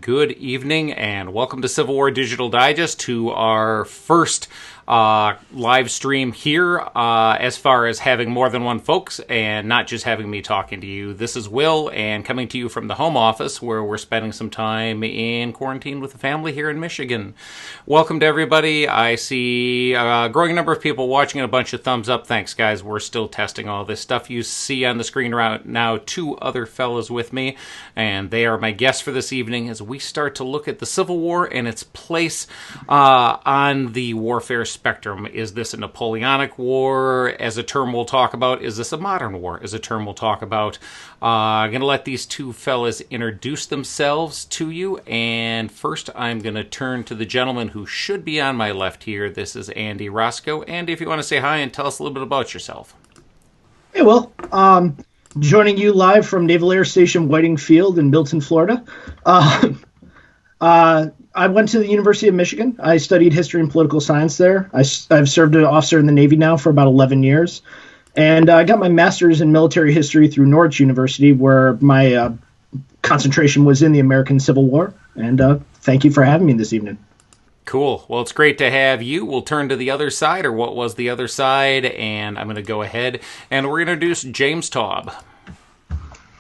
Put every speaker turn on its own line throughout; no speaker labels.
Good evening and welcome to Civil War Digital Digest, to our first live stream here, as far as having more than one folks and not just having me talking to you. This is Will, and coming to you from the home office where we're spending some time in quarantine with the family here in Michigan. Welcome to everybody. I see a growing number of people watching and a bunch of thumbs up. Thanks, guys. We're still testing all this stuff. You see on the screen right now two other fellas with me, and they are my guests for this evening as we start to look at the Civil War and its place on the warfare spectrum. Is this a Napoleonic War, as a term we'll talk about? Is this a modern war, as a term we'll talk about? I'm going to let these two fellas introduce themselves to you, and first I'm going to turn to the gentleman who should be on my left here. This is Andy Roscoe. Andy, if you want to say hi and tell us a little bit about yourself.
Hey, Will. Joining you live from Naval Air Station Whiting Field in Milton, Florida. I went to the University of Michigan. I studied history and political science there. I've served as an officer in the Navy now for about 11 years. And I got my master's in military history through Norwich University, where my concentration was in the American Civil War. And thank you for having me this evening.
Cool. Well, it's great to have you. We'll turn to the other side, or what was the other side, and I'm going to go ahead and we're going to introduce James Taub.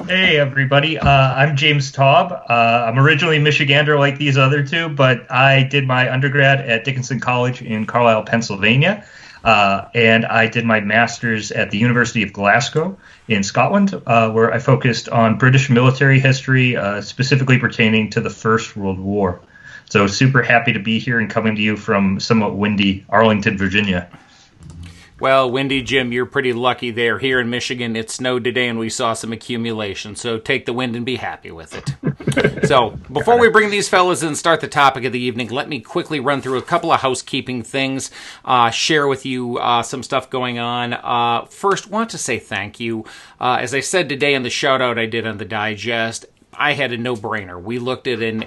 Hey, everybody. I'm James Taub. I'm originally Michigander like these other two, but I did my undergrad at Dickinson College in Carlisle, Pennsylvania, and I did my master's at the University of Glasgow in Scotland, where I focused on British military history, specifically pertaining to the First World War. So super happy to be here and coming to you from somewhat windy Arlington, Virginia.
Well, windy, Jim, you're pretty lucky there. Here in Michigan, it snowed today and we saw some accumulation, so take the wind and be happy with it. So, before we bring these fellas in and start the topic of the evening, let me quickly run through a couple of housekeeping things, share with you some stuff going on. First, want to say thank you. As I said today in the shout-out I did on the digest, I had a no-brainer. We looked at an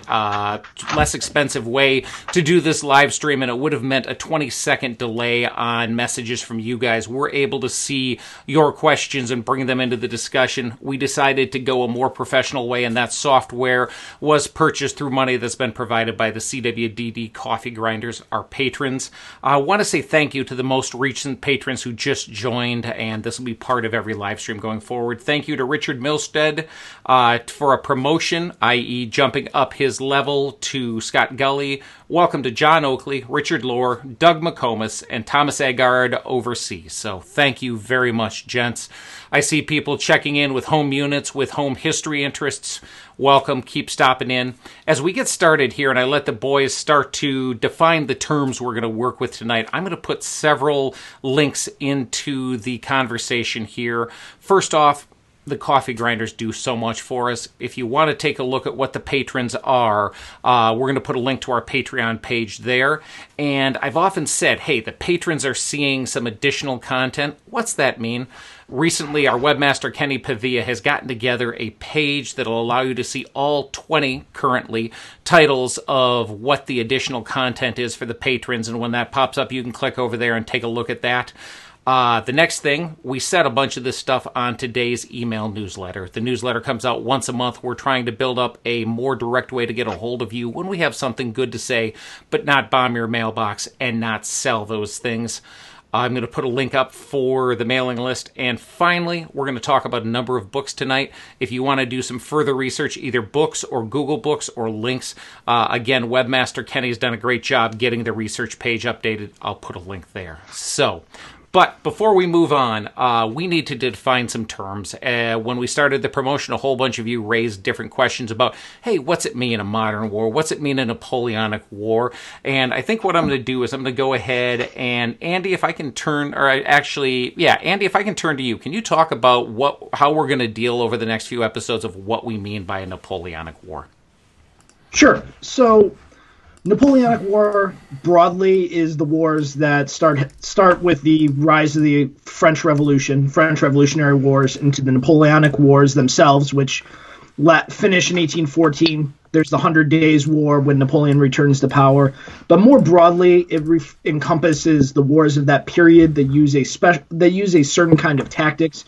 less expensive way to do this live stream, and it would have meant a 20-second delay on messages from you guys. We're able to see your questions and bring them into the discussion. We decided to go a more professional way, and that software was purchased through money that's been provided by the CWDD Coffee Grinders, our patrons. I want to say thank you to the most recent patrons who just joined, and this will be part of every live stream going forward. Thank you to Richard Milstead for a promotion, i.e. jumping up his level, to Scott Gully. Welcome to John Oakley, Richard Lohr, Doug McComas, and Thomas Agard overseas. So thank you very much, gents. I see people checking in with home units, with home history interests. Welcome. Keep stopping in. As we get started here, and I let the boys start to define the terms we're going to work with tonight, I'm going to put several links into the conversation here. First off, the coffee grinders do so much for us. If you want to take a look at what the patrons are, we're going to put a link to our Patreon page there. And I've often said, hey, the patrons are seeing some additional content. What's that mean? Recently, our webmaster, Kenny Pavia, has gotten together a page that'll allow you to see all 20, currently, titles of what the additional content is for the patrons. And when that pops up, you can click over there and take a look at that. The next thing, we set a bunch of this stuff on today's email newsletter. The newsletter comes out once a month. We're trying to build up a more direct way to get a hold of you when we have something good to say, but not bomb your mailbox and not sell those things. I'm going to put a link up for the mailing list. And finally, we're going to talk about a number of books tonight. If you want to do some further research, either books or Google Books or links, again, Webmaster Kenny's done a great job getting the research page updated. I'll put a link there. So, But before we move on, we need to define some terms. When we started the promotion, a whole bunch of you raised different questions about, hey, what's it mean a modern war? What's it mean a Napoleonic War? And I think what I'm going to do is I'm going to go ahead and, Andy, if I can turn, Andy, if I can turn to you, can you talk about how we're going to deal over the next few episodes of what we mean by a Napoleonic War?
Sure. So Napoleonic War broadly is the wars that start with the rise of the French Revolutionary Wars, into the Napoleonic Wars themselves, which finish in 1814. There's the 100 Days War when Napoleon returns to power. But more broadly, it encompasses the wars of that period that use a certain kind of tactics.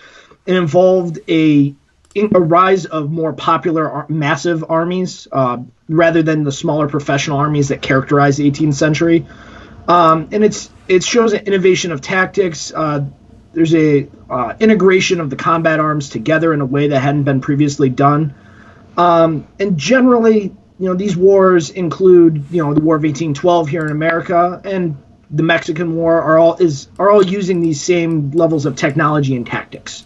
It involved a rise of more popular, massive armies rather than the smaller professional armies that characterized the 18th century. And it shows an innovation of tactics. There's a integration of the combat arms together in a way that hadn't been previously done. And generally, these wars include, the War of 1812 here in America and the Mexican War are all using these same levels of technology and tactics.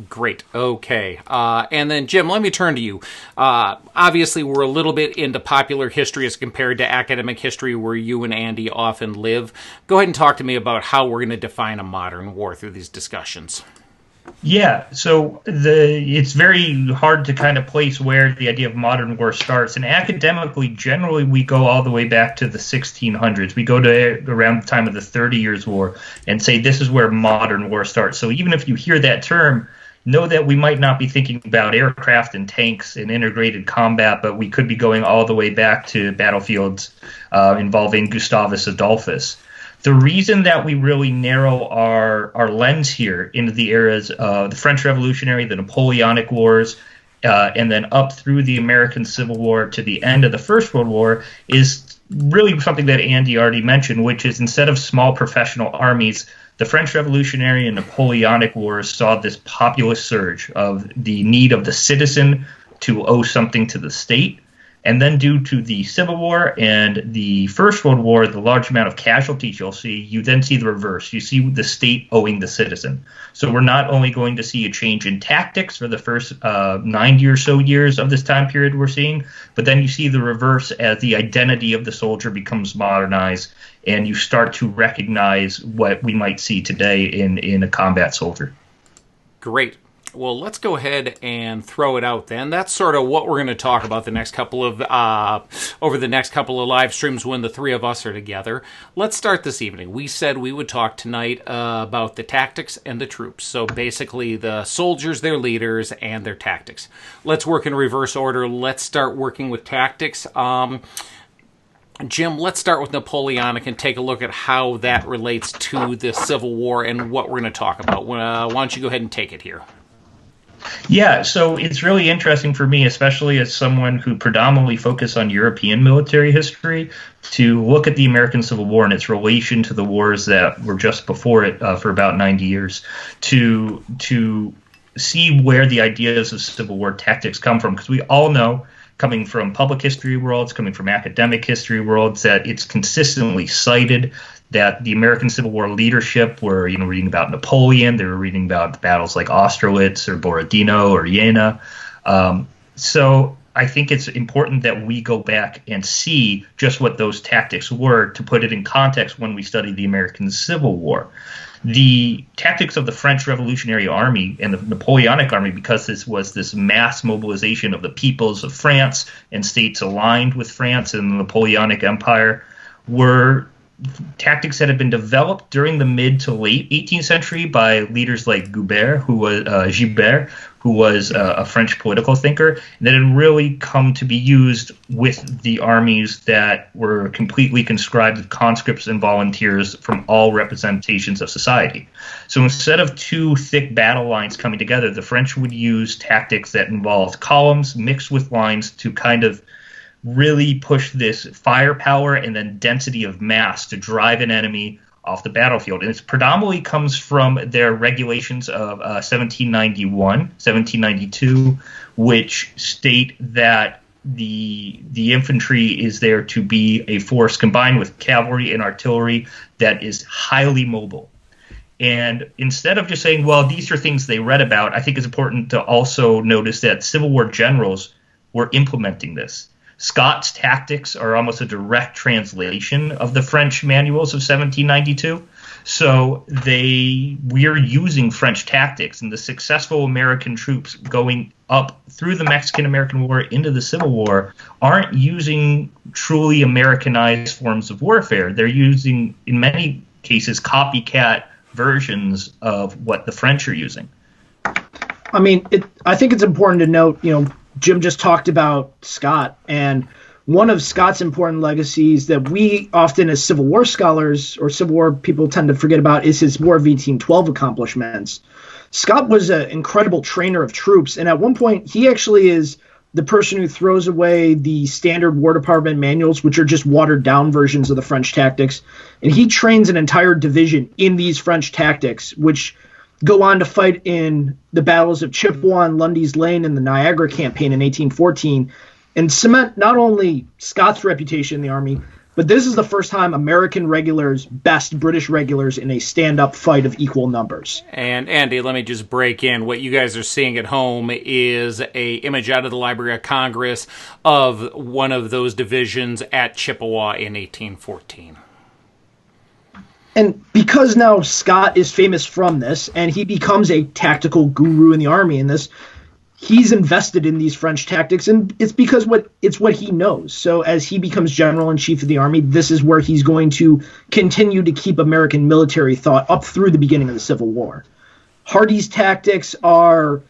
Great. Okay. And then, Jim, let me turn to you. Obviously, we're a little bit into popular history as compared to academic history, where you and Andy often live. Go ahead and talk to me about how we're going to define a modern war through these discussions.
Yeah, so it's very hard to kind of place where the idea of modern war starts. And academically, generally, we go all the way back to the 1600s. We go to around the time of the 30 Years' War and say this is where modern war starts. So even if you hear that term, know that we might not be thinking about aircraft and tanks and integrated combat, but we could be going all the way back to battlefields involving Gustavus Adolphus. The reason that we really narrow our lens here into the eras of the French Revolutionary, the Napoleonic Wars, and then up through the American Civil War to the end of the First World War is really something that Andy already mentioned, which is instead of small professional armies, the French Revolutionary and Napoleonic Wars saw this populist surge of the need of the citizen to owe something to the state. And then due to the Civil War and the First World War, the large amount of casualties you'll see, you then see the reverse. You see the state owing the citizen. So we're not only going to see a change in tactics for the first 90 or so years of this time period we're seeing, but then you see the reverse as the identity of the soldier becomes modernized, and you start to recognize what we might see today in a combat soldier.
Great. Well, let's go ahead and throw it out then. That's sort of what we're going to talk about over the next couple of live streams when the three of us are together. Let's start this evening. We said we would talk tonight about the tactics and the troops. So basically the soldiers, their leaders, and their tactics. Let's work in reverse order. Let's start working with tactics. Jim, let's start with Napoleonic and take a look at how that relates to the Civil War and what we're going to talk about. Why don't you go ahead and take it here?
Yeah, so it's really interesting for me, especially as someone who predominantly focused on European military history, to look at the American Civil War and its relation to the wars that were just before it for about 90 years, to see where the ideas of Civil War tactics come from. Because we all know, coming from public history worlds, coming from academic history worlds, that it's consistently cited that the American Civil War leadership were, reading about Napoleon, they were reading about battles like Austerlitz or Borodino or Jena. So I think it's important that we go back and see just what those tactics were to put it in context when we study the American Civil War. The tactics of the French Revolutionary Army and the Napoleonic Army, because this was this mass mobilization of the peoples of France and states aligned with France and the Napoleonic Empire, were tactics that had been developed during the mid to late 18th century by leaders like Gilbert, who was a French political thinker, and that had really come to be used with the armies that were completely conscribed of conscripts and volunteers from all representations of society. So instead of two thick battle lines coming together, the French would use tactics that involved columns mixed with lines to kind of really push this firepower and then density of mass to drive an enemy off the battlefield. And it predominantly comes from their regulations of 1792, which state that the infantry is there to be a force combined with cavalry and artillery that is highly mobile. And instead of just saying, well, these are things they read about, I think it's important to also notice that Civil War generals were implementing this. Scott's tactics are almost a direct translation of the French manuals of 1792. So we're using French tactics, and the successful American troops going up through the Mexican-American War into the Civil War aren't using truly Americanized forms of warfare. They're using, in many cases, copycat versions of what the French are using.
I mean, I think it's important to note, Jim just talked about Scott, and one of Scott's important legacies that we often as Civil War scholars or Civil War people tend to forget about is his War of 1812 accomplishments. Scott was an incredible trainer of troops, and at one point he actually is the person who throws away the standard War Department manuals, which are just watered-down versions of the French tactics, and he trains an entire division in these French tactics, which go on to fight in the battles of Chippewa and Lundy's Lane in the Niagara campaign in 1814, and cement not only Scott's reputation in the Army, but this is the first time American regulars best British regulars in a stand-up fight of equal numbers.
And Andy, let me just break in. What you guys are seeing at home is a image out of the Library of Congress of one of those divisions at Chippewa in 1814.
And because now Scott is famous from this, and he becomes a tactical guru in the Army in this, he's invested in these French tactics, and it's because it's what he knows. So as he becomes general-in-chief of the Army, this is where he's going to continue to keep American military thought up through the beginning of the Civil War. Hardee's tactics are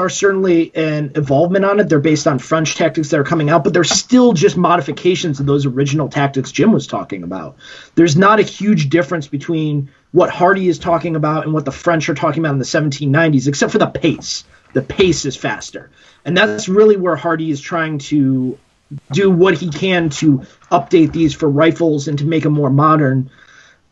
certainly an evolvement on it. They're based on French tactics that are coming out, but they're still just modifications of those original tactics Jim was talking about. There's not a huge difference between what Hardee is talking about and what the French are talking about in the 1790s, except for the pace. The pace is faster. And that's really where Hardee is trying to do what he can to update these for rifles and to make them more modern.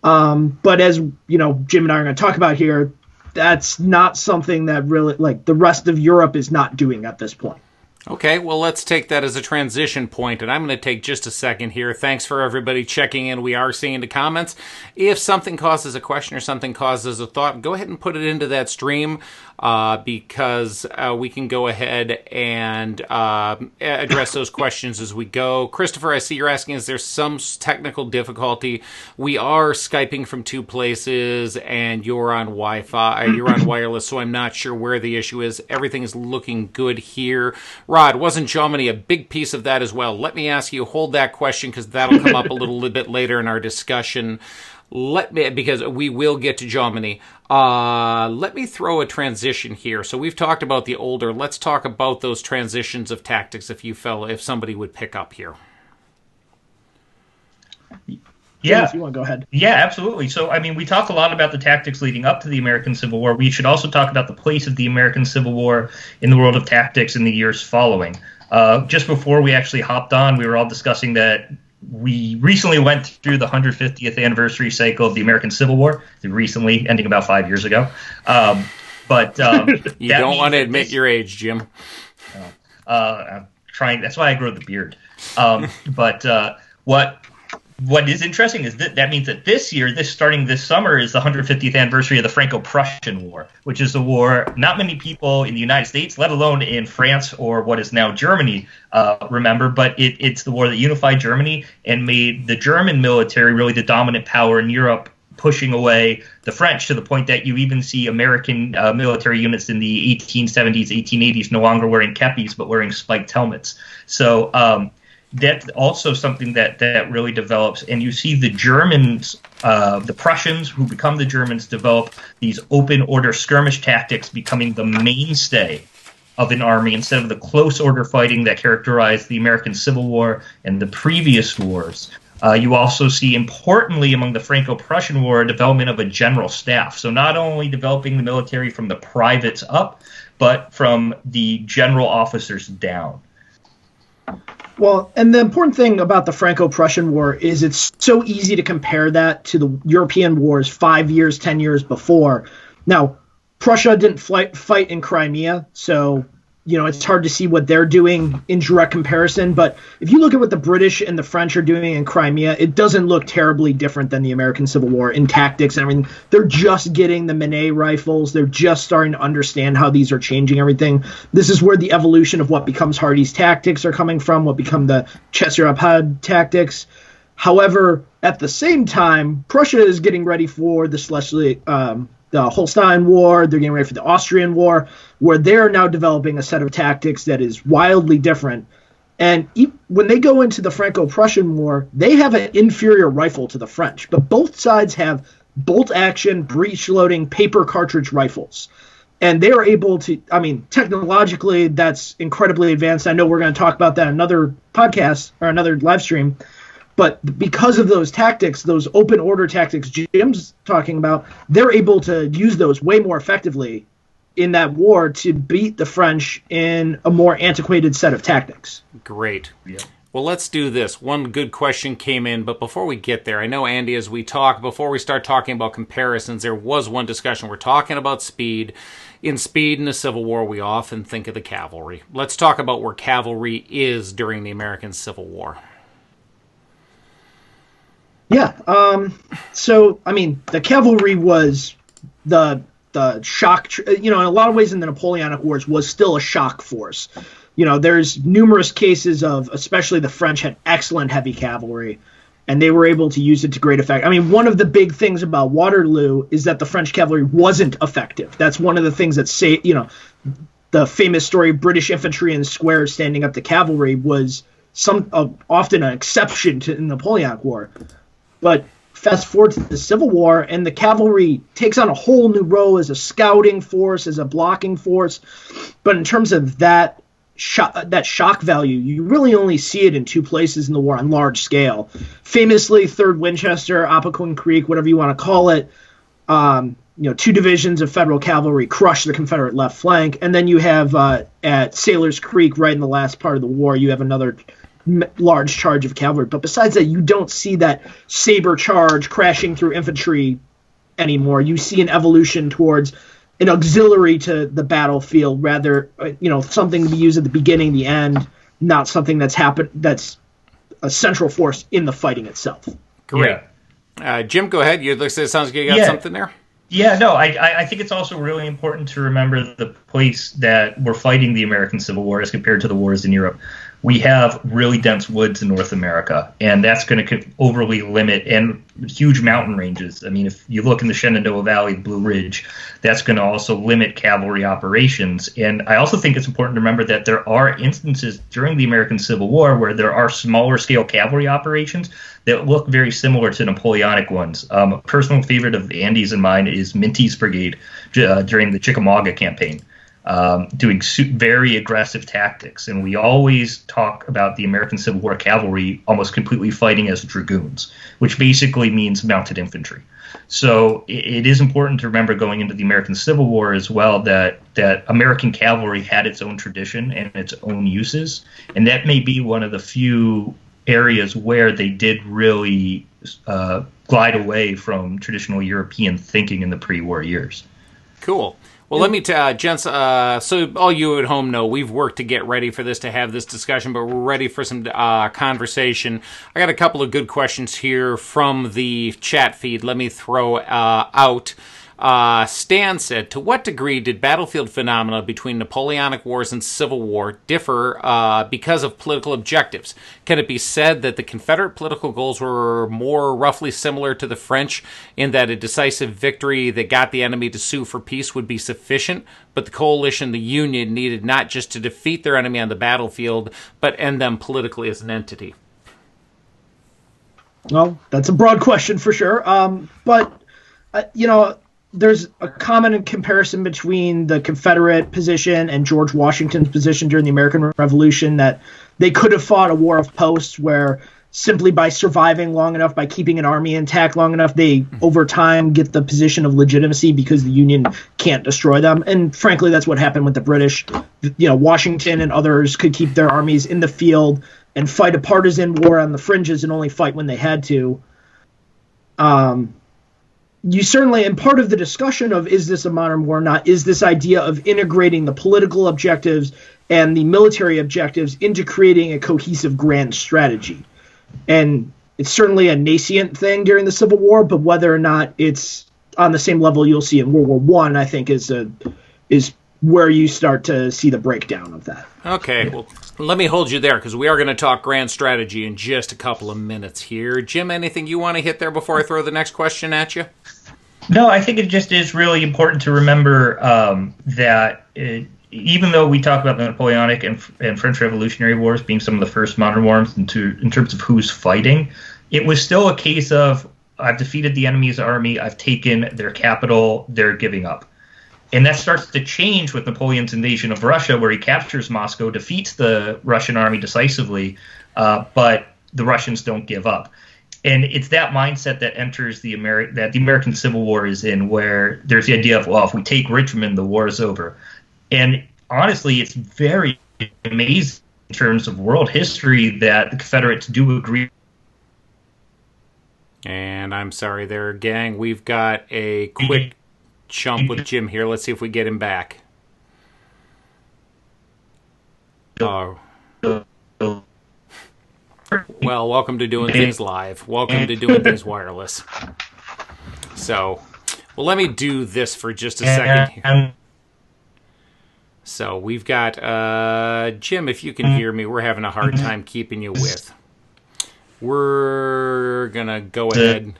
But as Jim and I are going to talk about here, that's not something that really, the rest of Europe is not doing at this point.
Okay, well, let's take that as a transition point, and I'm going to take just a second here. Thanks for everybody checking in. We are seeing the comments. If something causes a question or something causes a thought, go ahead and put it into that stream because we can go ahead and address those questions as we go. Christopher, I see you're asking, is there some technical difficulty? We are Skyping from two places, and you're on Wi-Fi, you're on wireless, so I'm not sure where the issue is. Everything is looking good here. Rod, wasn't Germany a big piece of that as well? Let me ask you, hold that question, because that'll come up a little bit later in our discussion. Because we will get to Germany. Let me throw a transition here. So we've talked about the older. Let's talk about those transitions of tactics, if somebody would pick up here.
Yeah, if you want to go ahead.
Yeah, absolutely. So, we talk a lot about the tactics leading up to the American Civil War. We should also talk about the place of the American Civil War in the world of tactics in the years following. Just before we actually hopped on, we were all discussing that we recently went through the 150th anniversary cycle of the American Civil War, recently ending about 5 years ago. But
you don't want to admit your age, Jim.
I'm trying. That's why I grow the beard. What is interesting is that means that this year, starting this summer, is the 150th anniversary of the Franco-Prussian War, which is a war not many people in the United States, let alone in France or what is now Germany, remember. But it's the war that unified Germany and made the German military really the dominant power in Europe, pushing away the French to the point that you even see American military units in the 1870s, 1880s no longer wearing kepis but wearing spiked helmets. So that's also something that really develops. And you see the Germans, the Prussians, who become the Germans, develop these open order skirmish tactics, becoming the mainstay of an army instead of the close order fighting that characterized the American Civil War and the previous wars. You also see, importantly, among the Franco-Prussian War, a development of a general staff. So not only developing the military from the privates up, but from the general officers down.
Well, and the important thing about the Franco-Prussian War is it's so easy to compare that to the European wars 5 years, 10 years before. Now, Prussia didn't fight in Crimea, so it's hard to see what they're doing in direct comparison. But if you look at what the British and the French are doing in Crimea, it doesn't look terribly different than the American Civil War in tactics and everything. They're just getting the Manet rifles. They're just starting to understand how these are changing everything. This is where the evolution of what becomes Hardy's tactics are coming from, what become the Chasseur-Apad tactics. However, at the same time, Prussia is getting ready for the Holstein War. They're getting ready for the Austrian War, where they're now developing a set of tactics that is wildly different. And when they go into the Franco-Prussian War, they have an inferior rifle to the French, but both sides have bolt-action, breech-loading, paper cartridge rifles. And they are able to, technologically, that's incredibly advanced. I know we're going to talk about that in another podcast or another live stream. But because of those tactics, those open order tactics Jim's talking about, they're able to use those way more effectively in that war to beat the French in a more antiquated set of tactics.
Great. Yeah. Well, let's do this. One good question came in, but before we get there, I know, Andy, as we talk, before we start talking about comparisons, there was one discussion. We're talking about speed. In speed in the Civil War, we often think of the cavalry. Let's talk about where cavalry is during the American Civil War.
Yeah. The cavalry was the shock, in a lot of ways in the Napoleonic Wars was still a shock force. There's numerous cases of, especially the French had excellent heavy cavalry, and they were able to use it to great effect. One of the big things about Waterloo is that the French cavalry wasn't effective. That's one of the things that the famous story, British infantry in squares standing up to cavalry, was often an exception to the Napoleonic War. But fast forward to the Civil War, and the cavalry takes on a whole new role as a scouting force, as a blocking force. But in terms of that shock value, you really only see it in two places in the war on large scale. Famously, 3rd Winchester, Appoquin Creek, whatever you want to call it, 2 divisions of Federal cavalry crush the Confederate left flank. And then you have at Sailor's Creek, right in the last part of the war, you have another large charge of cavalry. But besides that, you don't see that saber charge crashing through infantry anymore. You see an evolution towards an auxiliary to the battlefield, rather, something to be used at the beginning, the end, not something that's a central force in the fighting itself.
Great. Yeah. Jim, go ahead. It sounds like you got something there.
Yeah, no, I think it's also really important to remember the place that we're fighting the American Civil War as compared to the wars in Europe. We have really dense woods in North America, and that's going to overly limit, and huge mountain ranges. If you look in the Shenandoah Valley, the Blue Ridge, that's going to also limit cavalry operations. And I also think it's important to remember that there are instances during the American Civil War where there are smaller scale cavalry operations that look very similar to Napoleonic ones. A personal favorite of Andy's and mine is Minty's Brigade during the Chickamauga campaign. Doing very aggressive tactics. And we always talk about the American Civil War cavalry almost completely fighting as dragoons, which basically means mounted infantry. So it is important to remember going into the American Civil War as well that American cavalry had its own tradition and its own uses. And that may be one of the few areas where they did really glide away from traditional European thinking in the pre-war years.
Cool. Well, let me tell gents, so all you at home know, we've worked to get ready for this, to have this discussion, but we're ready for some conversation. I got a couple of good questions here from the chat feed. Let me throw out. Stan said, to what degree did battlefield phenomena between Napoleonic Wars and Civil War differ because of political objectives? Can it be said that the Confederate political goals were more roughly similar to the French in that a decisive victory that got the enemy to sue for peace would be sufficient, but the coalition, the Union, needed not just to defeat their enemy on the battlefield, but end them politically as an entity?
Well, that's a broad question for sure. There's a common comparison between the Confederate position and George Washington's position during the American Revolution, that they could have fought a war of posts where simply by surviving long enough, by keeping an army intact long enough, they over time get the position of legitimacy because the Union can't destroy them. And frankly, that's what happened with the British. Washington and others could keep their armies in the field and fight a partisan war on the fringes and only fight when they had to. You certainly, and part of the discussion of is this a modern war or not, is this idea of integrating the political objectives and the military objectives into creating a cohesive grand strategy. And it's certainly a nascent thing during the Civil War, but whether or not it's on the same level you'll see in World War I think is where you start to see the breakdown of that.
Okay, well, let me hold you there, because we are going to talk grand strategy in just a couple of minutes here. Jim, anything you want to hit there before I throw the next question at you?
No, I think it just is really important to remember that even though we talk about the Napoleonic and French Revolutionary Wars being some of the first modern wars in terms of who's fighting, it was still a case of, I've defeated the enemy's army, I've taken their capital, they're giving up. And that starts to change with Napoleon's invasion of Russia, where he captures Moscow, defeats the Russian army decisively, but the Russians don't give up. And it's that mindset that enters the American Civil War is in, where there's the idea of, well, if we take Richmond, the war is over. And honestly, it's very amazing in terms of world history that the Confederates do agree.
And I'm sorry there, gang. We've got a quick jump with Jim here. Let's see if we get him back. Oh. Well, welcome to doing things live. Welcome to doing things wireless. So, well, let me do this for just a second here. So, we've got, Jim, if you can hear me, we're having a hard time keeping you with. We're going to go ahead.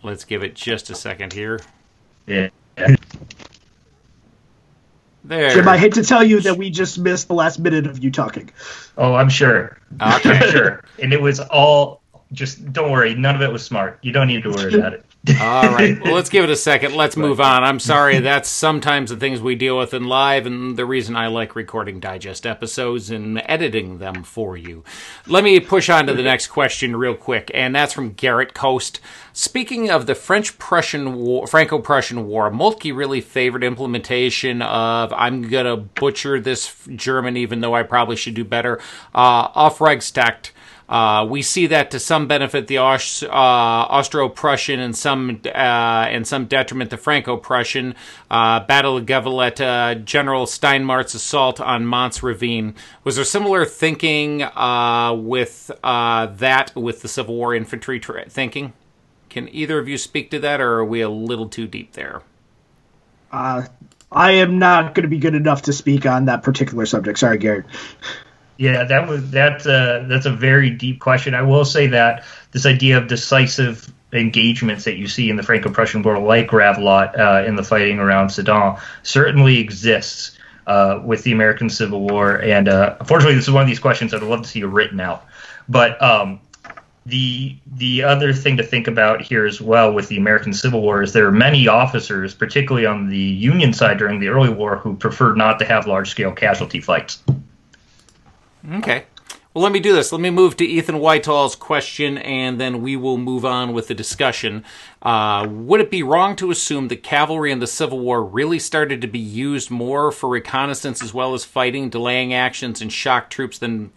Let's give it just a second here.
Yeah.
There.
Jim, I hate to tell you that we just missed the last minute of you talking.
Oh, I'm sure.
Okay.
I'm sure. And it was all just, don't worry, none of it was smart. You don't need to worry about it.
All right. Well, let's give it a second. Let's move on. I'm sorry. That's sometimes the things we deal with in live, and the reason I like recording digest episodes and editing them for you. Let me push on to the next question real quick, and that's from Garrett Coast. Speaking of the French-Prussian War, Franco-Prussian War, Moltke really favored implementation of, I'm going to butcher this German, even though I probably should do better, Aufreichstakt. We see that to some benefit the Austro-Prussian and some detriment the Franco-Prussian. Battle of Gavelletta, General Steinmart's assault on Mons Ravine. Was there similar thinking with the Civil War infantry thinking? Can either of you speak to that, or are we a little too deep there?
I am not going to be good enough to speak on that particular subject. Sorry, Garrett.
Yeah, that's a very deep question. I will say that this idea of decisive engagements that you see in the Franco-Prussian War, like Gravelotte in the fighting around Sedan, certainly exists with the American Civil War. And unfortunately, this is one of these questions I'd love to see written out. But the other thing to think about here as well with the American Civil War is there are many officers, particularly on the Union side during the early war, who preferred not to have large-scale casualty fights.
Okay. Well, let me do this. Let me move to Ethan Whitehall's question, and then we will move on with the discussion. Would it be wrong to assume that cavalry in the Civil War really started to be used more for reconnaissance as well as fighting, delaying actions, and shock troops than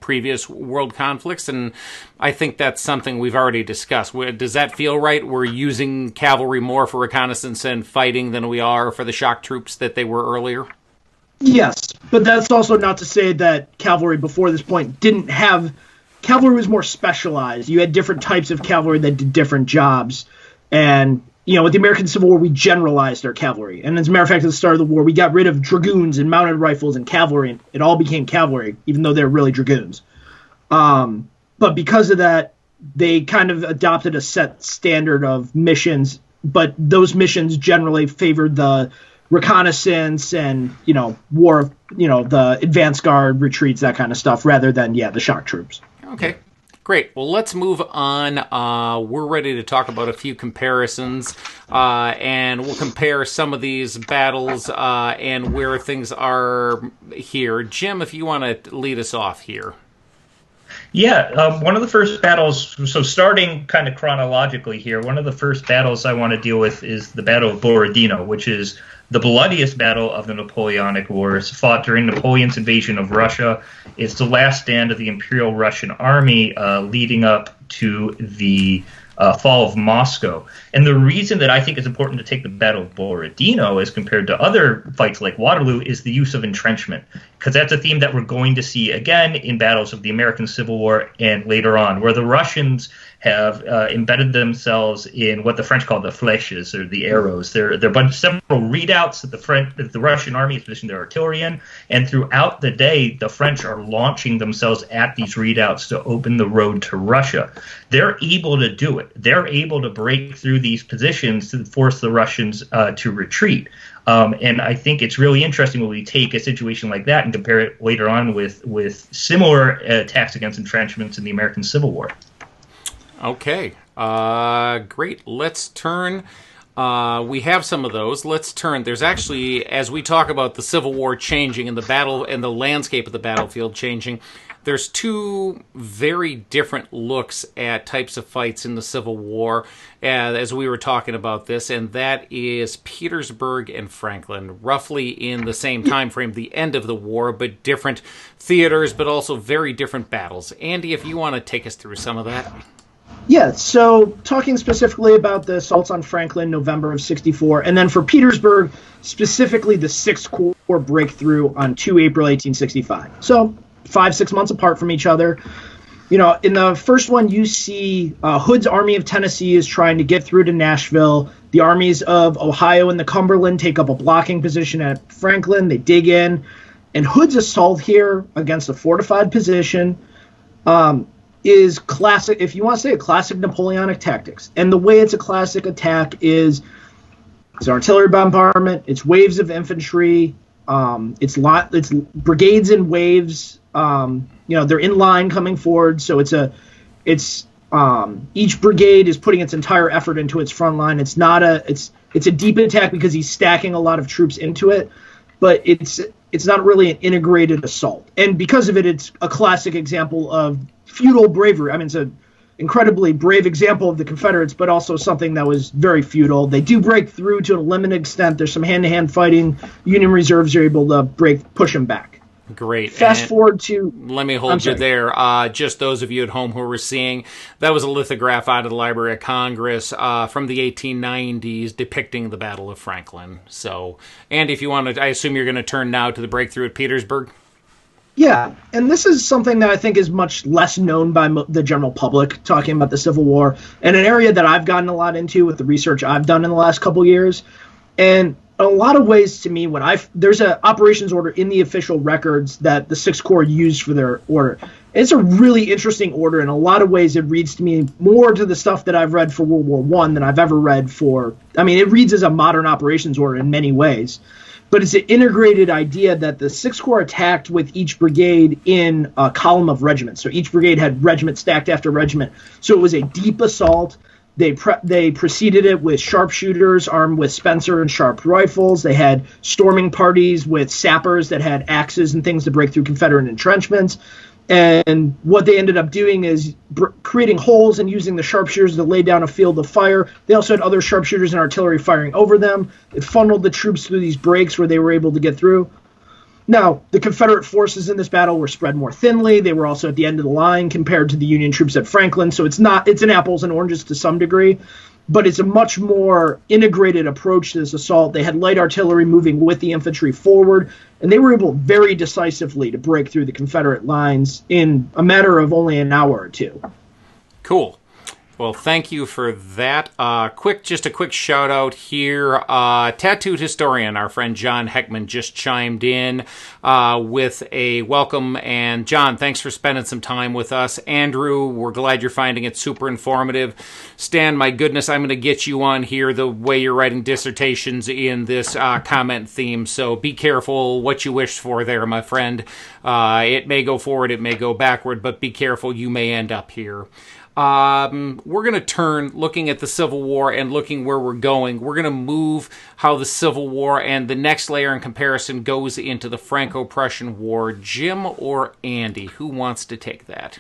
previous world conflicts? And I think that's something we've already discussed. Does that feel right? We're using cavalry more for reconnaissance and fighting than we are for the shock troops that they were earlier?
Yes, but that's also not to say that cavalry before this point didn't have... Cavalry was more specialized. You had different types of cavalry that did different jobs. And, with the American Civil War, we generalized our cavalry. And as a matter of fact, at the start of the war, we got rid of dragoons and mounted rifles and cavalry, and it all became cavalry, even though they're really dragoons. But because of that, they kind of adopted a set standard of missions, but those missions generally favored the reconnaissance and, war, the advance guard retreats, that kind of stuff, rather than, the shock troops.
Okay, great. Well, let's move on. We're ready to talk about a few comparisons, and we'll compare some of these battles and where things are here. Jim, if you want to lead us off here.
Yeah, one of the first battles, so starting kind of chronologically here, one of the first battles I want to deal with is the Battle of Borodino, which is the bloodiest battle of the Napoleonic Wars, fought during Napoleon's invasion of Russia. It's the last stand of the Imperial Russian Army leading up to the fall of Moscow. And the reason that I think it's important to take the Battle of Borodino as compared to other fights like Waterloo is the use of entrenchment, because that's a theme that we're going to see again in battles of the American Civil War and later on, where the Russians have embedded themselves in what the French call the flèches, or the arrows. There are several redoubts that the Russian army is positioning their artillery in, and throughout the day, the French are launching themselves at these redoubts to open the road to Russia. They're able to do it. They're able to break through these positions to force the Russians to retreat. And I think it's really interesting when we take a situation like that and compare it later on with similar attacks against entrenchments in the American Civil War.
Okay, great. Let's turn. We have some of those. Let's turn. There's actually, as we talk about the Civil War changing and the battle and the landscape of the battlefield changing, there's two very different looks at types of fights in the Civil War, as we were talking about this, and that is Petersburg and Franklin, roughly in the same time frame, the end of the war, but different theaters, but also very different battles. Andy, if you want to take us through some of that.
Yeah, so talking specifically about the assaults on Franklin, November of 64, and then for Petersburg, specifically the Sixth Corps breakthrough on 2 April 1865. So 5-6 months apart from each other. You know, in the first one, you see Hood's Army of Tennessee is trying to get through to Nashville. The armies of Ohio and the Cumberland take up a blocking position at Franklin. They dig in. And Hood's assault here against a fortified position is classic, if you want to say a classic Napoleonic tactics. And the way it's a classic attack is it's artillery bombardment, it's waves of infantry, it's brigades in waves. They're in line coming forward, so each brigade is putting its entire effort into its front line. It's a deep attack because he's stacking a lot of troops into it, but it's not really an integrated assault. And because of it, it's a classic example of feudal bravery. I mean, it's an incredibly brave example of the Confederates, but also something that was very feudal. They do break through to a limited extent. There's some hand-to-hand fighting. Union reserves are able to push them back.
Great.
Fast forward to...
Let me hold you there. Just those of you at home who were seeing, that was a lithograph out of the Library of Congress from the 1890s depicting the Battle of Franklin. So, Andy, if you want to, I assume you're going to turn now to the breakthrough at Petersburg?
Yeah, and this is something that I think is much less known by the general public, talking about the Civil War, and an area that I've gotten a lot into with the research I've done in the last couple years. And in a lot of ways, to me, there's an operations order in the official records that the Sixth Corps used for their order. It's a really interesting order. In a lot of ways, it reads to me more to the stuff that I've read for World War I than I've ever read for... I mean, it reads as a modern operations order in many ways. But it's an integrated idea that the Sixth Corps attacked with each brigade in a column of regiments. So each brigade had regiment stacked after regiment. So it was a deep assault. They preceded it with sharpshooters armed with Spencer and Sharp rifles. They had storming parties with sappers that had axes and things to break through Confederate entrenchments. And what they ended up doing is creating holes and using the sharpshooters to lay down a field of fire. They also had other sharpshooters and artillery firing over them. It funneled the troops through these breaks where they were able to get through. Now, the Confederate forces in this battle were spread more thinly. They were also at the end of the line compared to the Union troops at Franklin. So it's an apples and oranges to some degree, but it's a much more integrated approach to this assault. They had light artillery moving with the infantry forward, and they were able very decisively to break through the Confederate lines in a matter of only an hour or two.
Cool. Well, thank you for that. Just a quick shout out here. Tattooed historian, our friend John Heckman, just chimed in with a welcome. And John, thanks for spending some time with us. Andrew, we're glad you're finding it super informative. Stan, my goodness, I'm going to get you on here the way you're writing dissertations in this comment theme. So be careful what you wish for there, my friend. It may go forward, it may go backward, but be careful, you may end up here. We're going to turn, looking at the Civil War and looking where we're going. We're going to move how the Civil War and the next layer in comparison goes into the Franco-Prussian War. Jim or Andy, who wants to take that?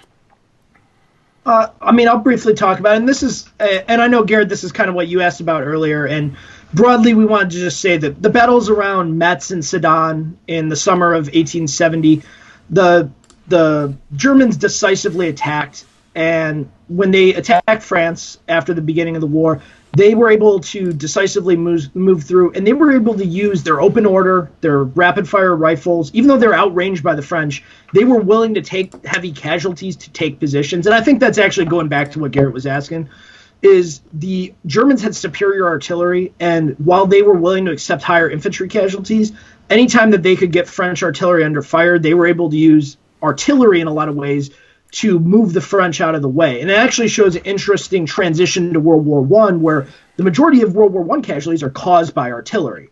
I'll briefly talk about it. And this is, and I know, Garrett, this is kind of what you asked about earlier. And broadly, we wanted to just say that the battles around Metz and Sedan in the summer of 1870, the Germans decisively attacked And when they attacked France after the beginning of the war, they were able to decisively move through, and they were able to use their open order, their rapid-fire rifles. Even though they're outranged by the French, they were willing to take heavy casualties to take positions. And I think that's actually going back to what Garrett was asking, is the Germans had superior artillery, and while they were willing to accept higher infantry casualties, anytime that they could get French artillery under fire, they were able to use artillery in a lot of ways to move the French out of the way. And it actually shows an interesting transition to World War I, where the majority of World War I casualties are caused by artillery.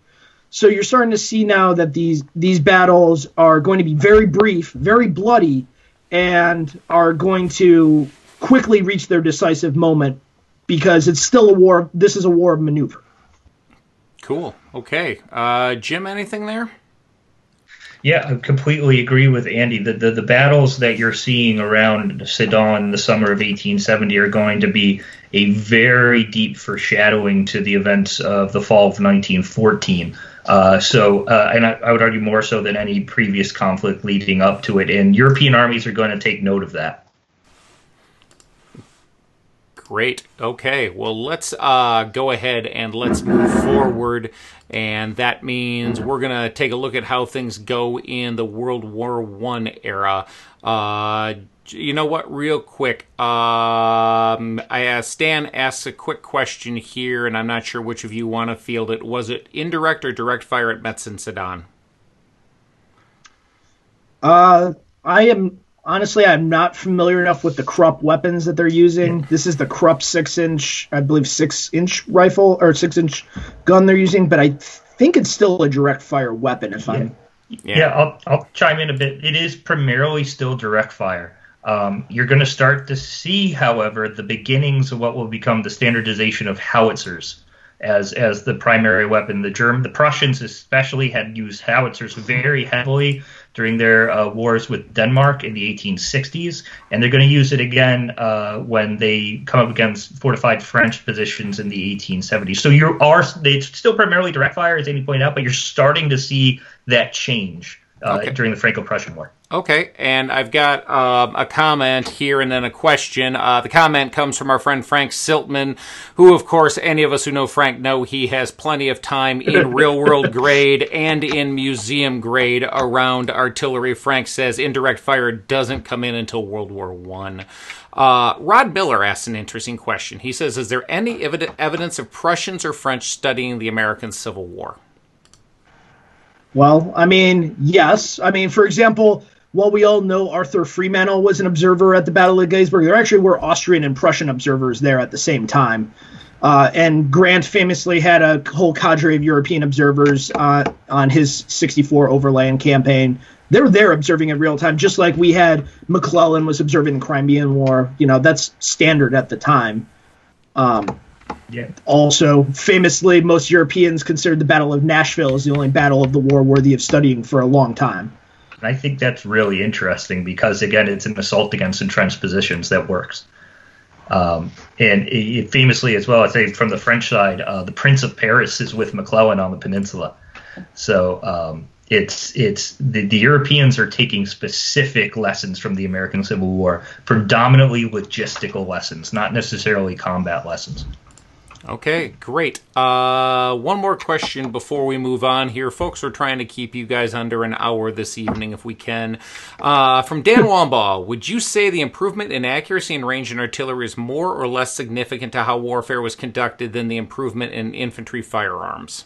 So you're starting to see now that these battles are going to be very brief, very bloody, and are going to quickly reach their decisive moment, because it's still a war. This is a war of maneuver.
Cool. Okay. Jim, anything there?
Yeah, I completely agree with Andy. The battles that you're seeing around Sedan in the summer of 1870 are going to be a very deep foreshadowing to the events of the fall of 1914. And I would argue more so than any previous conflict leading up to it. And European armies are going to take note of that.
Great. Okay. Well, let's go ahead and let's move forward. And that means we're going to take a look at how things go in the World War I era. You know what? Real quick. Stan asks a quick question here, and I'm not sure which of you want to field it. Was it indirect or direct fire at Metz and Sedan?
Honestly, I'm not familiar enough with the Krupp weapons that they're using. This is the Krupp 6-inch, I believe 6-inch rifle or 6-inch gun they're using, but I think it's still a direct fire weapon.
I'll chime in a bit. It is primarily still direct fire. You're going to start to see, however, the beginnings of what will become the standardization of howitzers as the primary weapon. The Prussians especially had used howitzers very heavily during their wars with Denmark in the 1860s, and they're going to use it again when they come up against fortified French positions in the 1870s. So it's still primarily direct fire, as Amy pointed out, but you're starting to see that change during the Franco-Prussian War.
Okay, and I've got a comment here and then a question. The comment comes from our friend Frank Siltman, who, of course, any of us who know Frank know he has plenty of time in real-world grade and in museum grade around artillery. Frank says indirect fire doesn't come in until World War I. Rod Miller asks an interesting question. He says, is there any evidence of Prussians or French studying the American Civil War?
Well, yes. For example, while we all know Arthur Fremantle was an observer at the Battle of Gettysburg, there actually were Austrian and Prussian observers there at the same time. And Grant famously had a whole cadre of European observers on his 64 overland campaign. They were there observing in real time, just like we had McClellan was observing the Crimean War. That's standard at the time. Also, famously, most Europeans considered the Battle of Nashville as the only battle of the war worthy of studying for a long time.
And I think that's really interesting because, again, it's an assault against entrenched positions that works. And it famously, as well, I say from the French side, the Prince of Paris is with McClellan on the peninsula. So it's the Europeans are taking specific lessons from the American Civil War, predominantly logistical lessons, not necessarily combat lessons.
Okay, great. One more question before we move on here. Folks, we're trying to keep you guys under an hour this evening if we can. From Dan Wamball, would you say the improvement in accuracy and range in artillery is more or less significant to how warfare was conducted than the improvement in infantry firearms?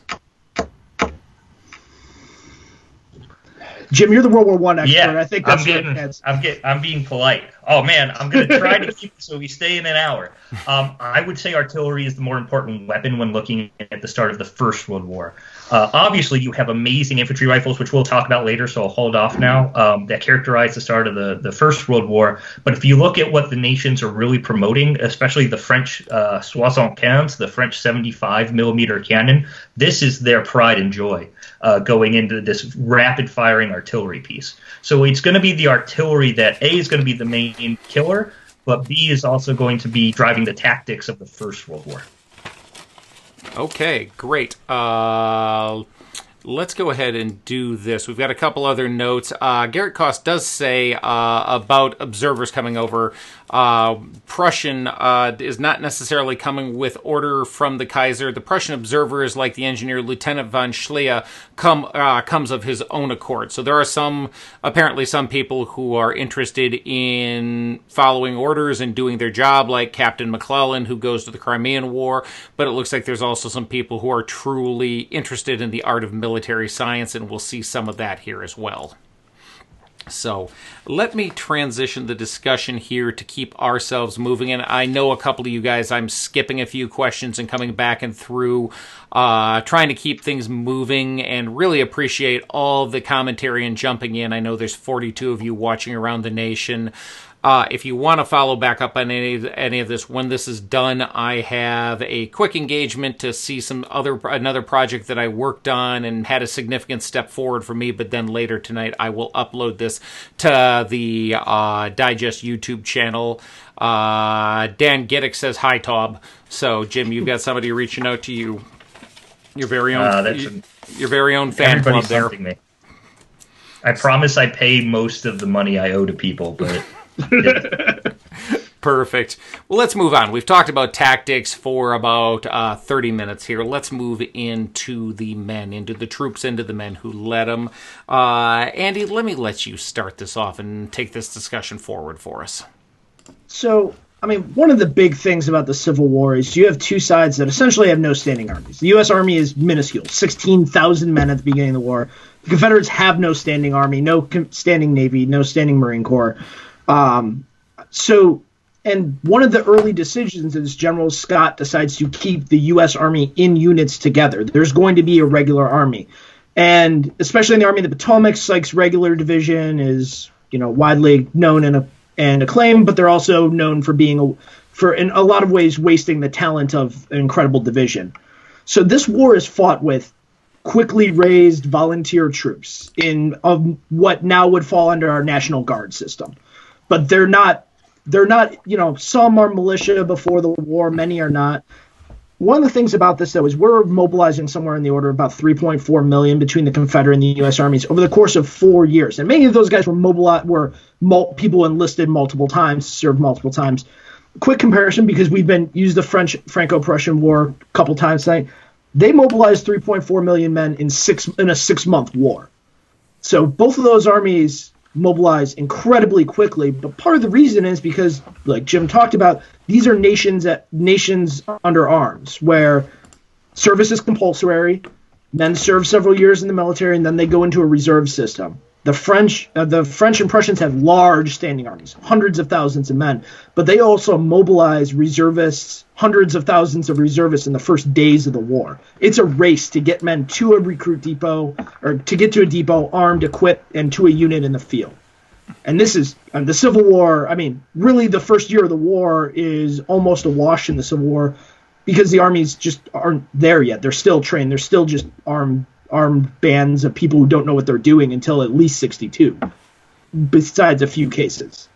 Jim, you're the World War I expert.
Yeah,
I think that's
I'm being polite. Oh man, I'm going to try to keep it so we stay in an hour. I would say artillery is the more important weapon when looking at the start of the First World War. Obviously, you have amazing infantry rifles, which we'll talk about later, so I'll hold off now, that characterize the start of the First World War. But if you look at what the nations are really promoting, especially the French 75, the French 75-millimeter cannon, this is their pride and joy going into this rapid-firing artillery piece. So it's going to be the artillery that, A, is going to be the main killer, but B is also going to be driving the tactics of the First World War.
Okay, great. let's go ahead and do this. We've got a couple other notes. Garrett Koss does say about observers coming over. Prussian is not necessarily coming with order from the Kaiser. The Prussian observers, like the engineer Lieutenant von Schlee, comes of his own accord. So there are apparently some people who are interested in following orders and doing their job, like Captain McClellan, who goes to the Crimean War. But it looks like there's also some people who are truly interested in the art of military science, and we'll see some of that here as well. So let me transition the discussion here to keep ourselves moving. And I know a couple of you guys, I'm skipping a few questions and coming back and through, trying to keep things moving, and really appreciate all the commentary and jumping in. I know there's 42 of you watching around the nation. If you want to follow back up on any of this, when this is done, I have a quick engagement to see another project that I worked on and had a significant step forward for me. But then later tonight, I will upload this to the Digest YouTube channel. Dan Giddick says hi, Taub. So Jim, you've got somebody reaching out to you. Your very own, your very own fan club there.
Me. I promise I pay most of the money I owe to people, but.
Perfect. Well, let's move on. We've talked about tactics for about 30 minutes here. Let's move into the men, into the troops, into the men who led them. Andy, let me let you start this off and take this discussion forward for us.
So, I mean, one of the big things about the Civil War is you have two sides that essentially have no standing armies. The U.S. Army is minuscule, 16,000 men at the beginning of the war. The Confederates have no standing army, no standing Navy, no standing Marine Corps. And one of the early decisions is General Scott decides to keep the U.S. Army in units together. There's going to be a regular army. And especially in the Army of the Potomac, Sykes' regular division is, widely known and acclaimed, but they're also known for being, in a lot of ways, wasting the talent of an incredible division. So this war is fought with quickly raised volunteer troops of what now would fall under our National Guard system. But they're not, some are militia before the war, many are not. One of the things about this, though, is we're mobilizing somewhere in the order of about 3.4 million between the Confederate and the U.S. armies over the course of 4 years. And many of those guys were people enlisted multiple times, served multiple times. Quick comparison, because we've used the Franco-Prussian War a couple times tonight. They mobilized 3.4 million men in a 6-month war. So both of those armies mobilize incredibly quickly, but part of the reason is because, like Jim talked about, these are nations under arms, where service is compulsory, men serve several years in the military, and then they go into a reserve system. The French and Prussians have large standing armies, hundreds of thousands of men, but they also mobilize reservists, hundreds of thousands of reservists in the first days of the war. It's a race to get men to a recruit depot, or to get to a depot armed, equipped, and to a unit in the field. And this is the Civil War. I mean, really the first year of the war is almost a wash in the Civil War because the armies just aren't there yet. They're still trained. They're still just armed bands of people who don't know what they're doing until at least 62, besides a few cases,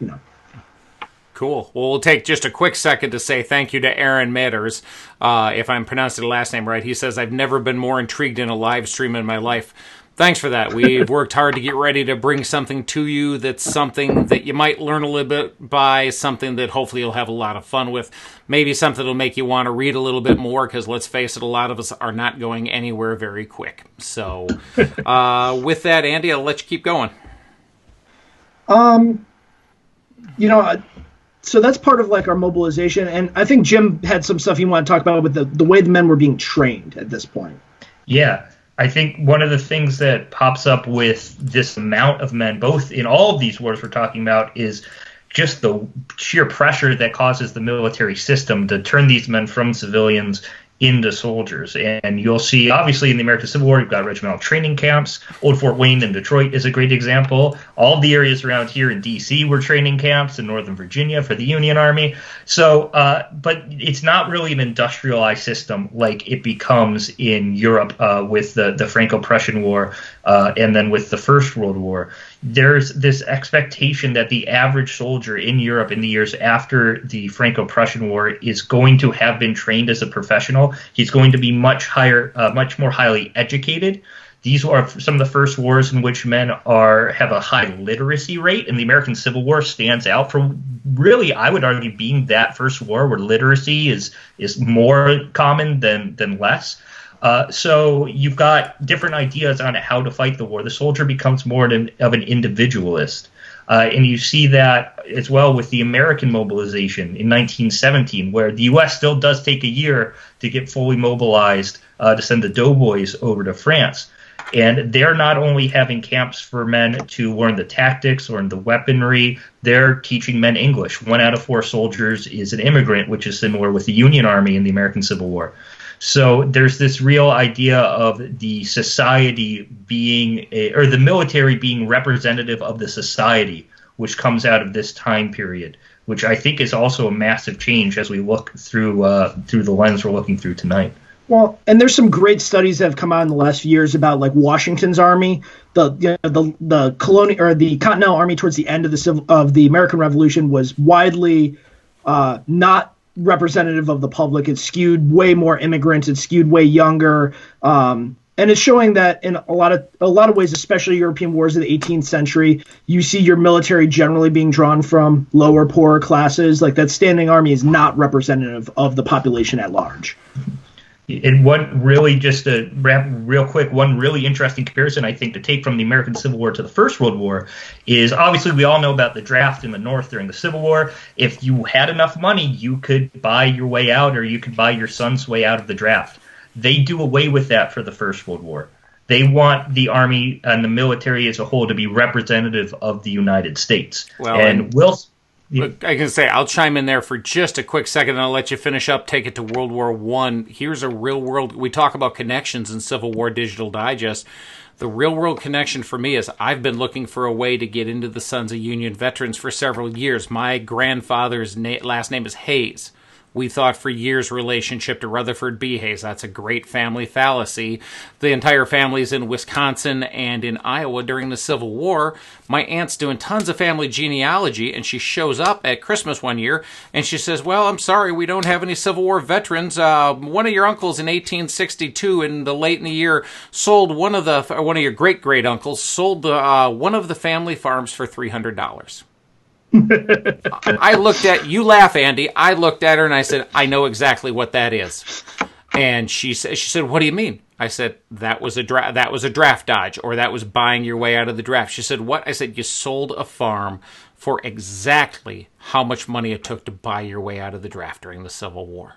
Cool. Well, we'll take just a quick second to say thank you to Aaron Matters. If I'm pronouncing the last name right, he says, I've never been more intrigued in a live stream in my life. Thanks for that. We've worked hard to get ready to bring something to you that's something that you might learn a little bit by, something that hopefully you'll have a lot of fun with, maybe something that'll make you want to read a little bit more, because let's face it, a lot of us are not going anywhere very quick. So with that, Andy, I'll let you keep going.
So that's part of like our mobilization, and I think Jim had some stuff he wanted to talk about with the way the men were being trained at this point.
Yeah. I think one of the things that pops up with this amount of men, both in all of these wars we're talking about, is just the sheer pressure that causes the military system to turn these men from civilians into soldiers. And you'll see, obviously, in the American Civil War, you've got regimental training camps. Old Fort Wayne in Detroit is a great example. All of the areas around here in D.C. were training camps, in Northern Virginia for the Union Army. So, but it's not really an industrialized system like it becomes in Europe with the Franco-Prussian War and then with the First World War. There's this expectation that the average soldier in Europe in the years after the Franco-Prussian War is going to have been trained as a professional. He's going to be much more highly educated. These are some of the first wars in which men have a high literacy rate, and the American Civil War stands out for really, I would argue, being that first war where literacy is more common than less. So you've got different ideas on how to fight the war. The soldier becomes more of an individualist. And you see that as well with the American mobilization in 1917, where the U.S. still does take a year to get fully mobilized to send the doughboys over to France. And they're not only having camps for men to learn the tactics, learn the weaponry, they're teaching men English. 1 out of 4 soldiers is an immigrant, which is similar with the Union Army in the American Civil War. So there's this real idea of the society being, or the military being representative of the society, which comes out of this time period, which I think is also a massive change as we look through the lens we're looking through tonight.
Well, and there's some great studies that have come out in the last few years about like Washington's army, the colonial or the Continental Army towards the end of the American Revolution was widely not representative of the public. It skewed way more immigrants. It skewed way younger, and it's showing that in a lot of ways, especially European wars of the 18th century, you see your military generally being drawn from lower, poorer classes. Like that standing army is not representative of the population at large.
And one really, just to wrap real quick, one really interesting comparison, I think, to take from the American Civil War to the First World War is obviously we all know about the draft in the North during the Civil War. If you had enough money, you could buy your way out, or you could buy your son's way out of the draft. They do away with that for the First World War. They want the Army and the military as a whole to be representative of the United States.
Well,
and
I can say, I'll chime in there for just a quick second, and I'll let you finish up, take it to World War I. Here's a real-world, we talk about connections in Civil War Digital Digest. The real-world connection for me is I've been looking for a way to get into the Sons of Union Veterans for several years. My grandfather's last name is Hayes. We thought for years relationship to Rutherford B. Hayes. That's a great family fallacy. The entire family's in Wisconsin and in Iowa during the Civil War. My aunt's doing tons of family genealogy, and she shows up at Christmas one year, and she says, well, I'm sorry, we don't have any Civil War veterans. One of your uncles in 1862, in the late in the year, sold one of your great-great-uncles, sold one of the family farms for $300. I looked at you. Laugh, Andy. I looked at her and I said, "I know exactly what that is." And she said, "What do you mean?" I said, "That was a draft dodge, or that was buying your way out of the draft." She said, "What?" I said, "You sold a farm for exactly how much money it took to buy your way out of the draft during the Civil War."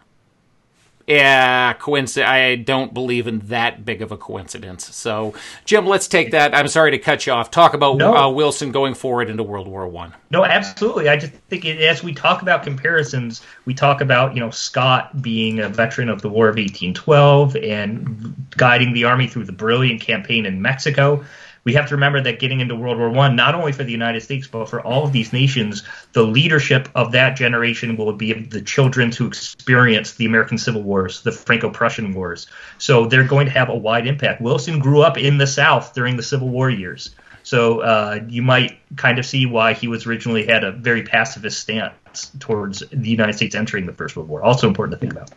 Yeah, coincidence. I don't believe in that big of a coincidence. So, Jim, let's take that. I'm sorry to cut you off. Talk about Wilson going forward into World War I.
No, absolutely. I just think as we talk about comparisons, we talk about Scott being a veteran of the War of 1812 and guiding the Army through the brilliant campaign in Mexico. We have to remember that getting into World War I, not only for the United States, but for all of these nations, the leadership of that generation will be the children to experience the American Civil Wars, the Franco-Prussian Wars. So they're going to have a wide impact. Wilson grew up in the South during the Civil War years. So you might kind of see why he was originally had a very pacifist stance towards the United States entering the First World War. Also important to think about.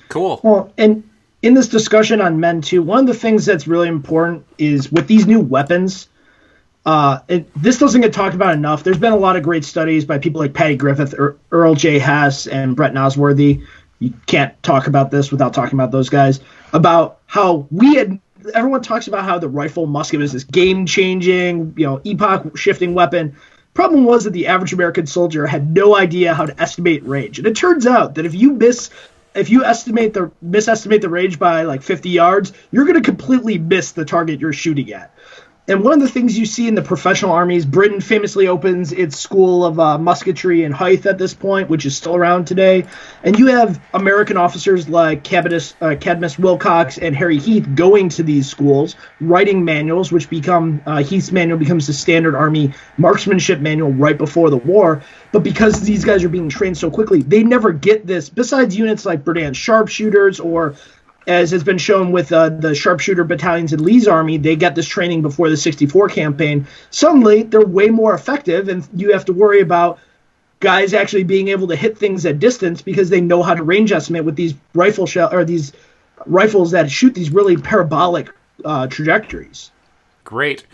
Cool.
Well, and in this discussion on men, too, one of the things that's really important is with these new weapons, this doesn't get talked about enough. There's been a lot of great studies by people like Patty Griffith, Earl J. Hess, and Brett Nosworthy. You can't talk about this without talking about those guys, about how everyone talks about how the rifle musket was this game-changing, epoch-shifting weapon. Problem was that the average American soldier had no idea how to estimate range. And it turns out that if you misestimate the range by like 50 yards, you're going to completely miss the target you're shooting at. And one of the things you see in the professional armies, Britain famously opens its school of musketry in Hythe at this point, which is still around today. And you have American officers like Cadmus Wilcox and Harry Heath going to these schools, writing manuals, which Heath's manual becomes the standard Army marksmanship manual right before the war. But because these guys are being trained so quickly, they never get this. Besides units like Berdan's sharpshooters, or as has been shown with the sharpshooter battalions in Lee's army, they get this training before the 64 campaign. Suddenly, they're way more effective, and you have to worry about guys actually being able to hit things at distance because they know how to range estimate with these these rifles that shoot these really parabolic trajectories.
Great.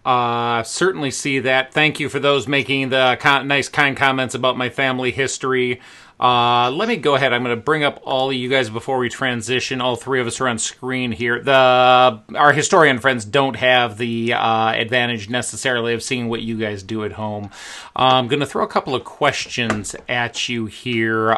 Certainly see that. Thank you for those making the nice, kind comments about my family history. Let me go ahead. I'm going to bring up all of you guys before we transition. All three of us are on screen here. Our historian friends don't have the advantage necessarily of seeing what you guys do at home. I'm going to throw a couple of questions at you here.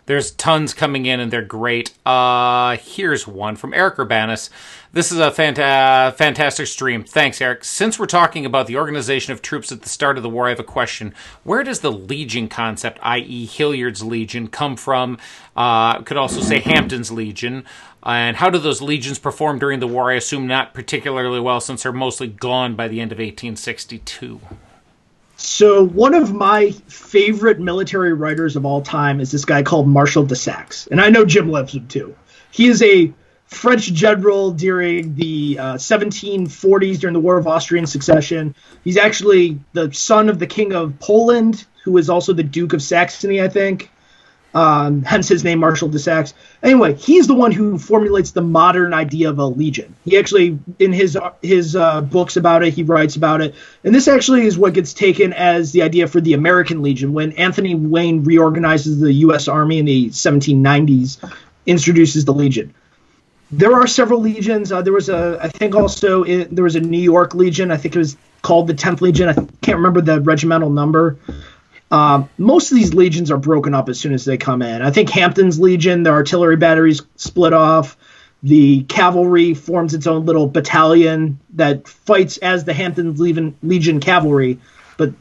There's tons coming in, and they're great. Here's one from Eric Urbanus. This is a fantastic stream. Thanks, Eric. Since we're talking about the organization of troops at the start of the war, I have a question. Where does the Legion concept, i.e. Hilliard's Legion, come from? Could also say Hampton's Legion. And how do those legions perform during the war? I assume not particularly well, since they're mostly gone by the end of 1862.
So one of my favorite military writers of all time is this guy called Marshal de Saxe. And I know Jim loves him too. He is a French general during the 1740s, during the War of Austrian Succession. He's actually the son of the King of Poland, who is also the Duke of Saxony, I think. Hence his name, Marshal de Saxe. Anyway, he's the one who formulates the modern idea of a legion. He actually, in his books about it, he writes about it. And this actually is what gets taken as the idea for the American Legion. When Anthony Wayne reorganizes the U.S. Army in the 1790s, introduces the Legion. There are several legions. There was a New York Legion. I think it was called the 10th Legion. I can't remember the regimental number. Most of these legions are broken up as soon as they come in. I think Hampton's Legion, the artillery batteries split off. The cavalry forms its own little battalion that fights as the Hampton's Legion cavalry. But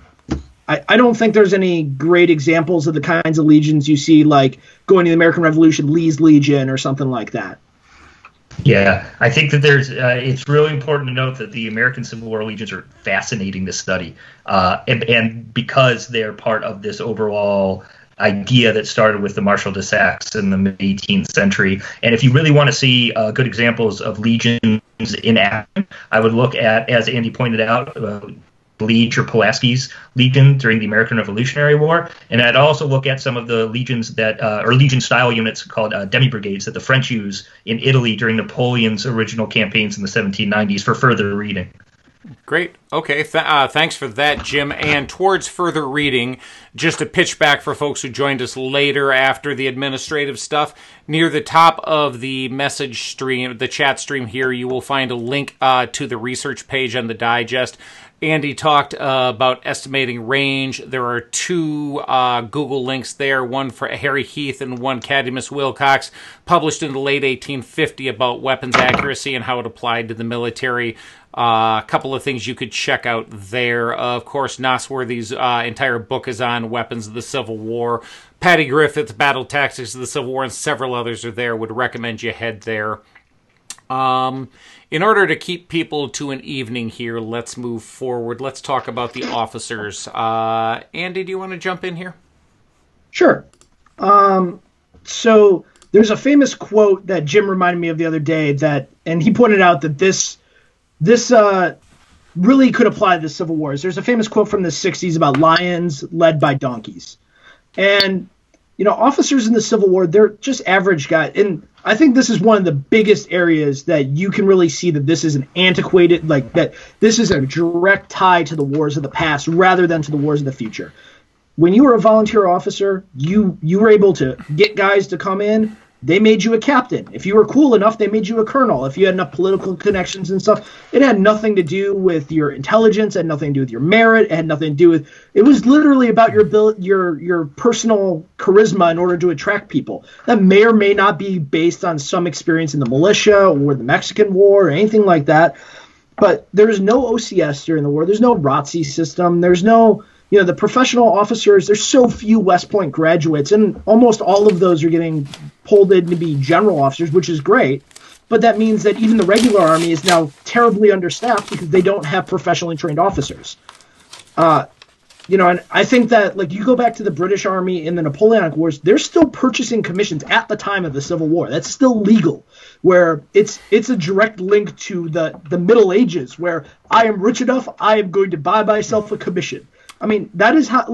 I don't think there's any great examples of the kinds of legions you see, like going to the American Revolution, Lee's Legion or something like that.
Yeah, I think that it's really important to note that the American Civil War legions are fascinating to study, and because they're part of this overall idea that started with the Marshal de Saxe in the mid-18th century. And if you really want to see good examples of legions in action, I would look at, as Andy pointed out, Bleach or Pulaski's Legion during the American Revolutionary War, and I'd also look at some of the legions that, or Legion-style units called demi-brigades that the French use in Italy during Napoleon's original campaigns in the 1790s for further reading.
Great. Okay. Thanks for that, Jim. And towards further reading, just a pitch back for folks who joined us later after the administrative stuff, near the top of the message stream, the chat stream here, you will find a link to the research page on the digest. Andy talked about estimating range. There are two Google links there, one for Harry Heath and one Cadmus Wilcox, published in the late 1850 about weapons accuracy and how it applied to the military. A couple of things you could check out there. Of course, Nosworthy's entire book is on weapons of the Civil War. Patty Griffith's Battle Tactics of the Civil War and several others are there. Would recommend you head there. In order to keep people to an evening here, let's move forward. Let's talk about the officers. Andy, do you want to jump in here?
Sure. So there's a famous quote that Jim reminded me of the other day and he pointed out that this really could apply to the Civil Wars. There's a famous quote from the 60s about lions led by donkeys. And, officers in the Civil War, they're just average guys. And I think this is one of the biggest areas that you can really see that this is an antiquated, that this is a direct tie to the wars of the past rather than to the wars of the future. When you were a volunteer officer, you were able to get guys to come in. They made you a captain. If you were cool enough, they made you a colonel. If you had enough political connections and stuff, it had nothing to do with your intelligence. It had nothing to do with your merit. It had nothing to do with. It was literally about your personal charisma in order to attract people. That may or may not be based on some experience in the militia or the Mexican War or anything like that. But there's no OCS during the war. There's no ROTC system. There's no. The professional officers, there's so few West Point graduates, and almost all of those are getting pulled in to be general officers, which is great. But that means that even the regular Army is now terribly understaffed because they don't have professionally trained officers. And I think that, you go back to the British Army in the Napoleonic Wars, they're still purchasing commissions at the time of the Civil War. That's still legal, where it's a direct link to the Middle Ages, where I am rich enough, I am going to buy myself a commission. I mean, that is how,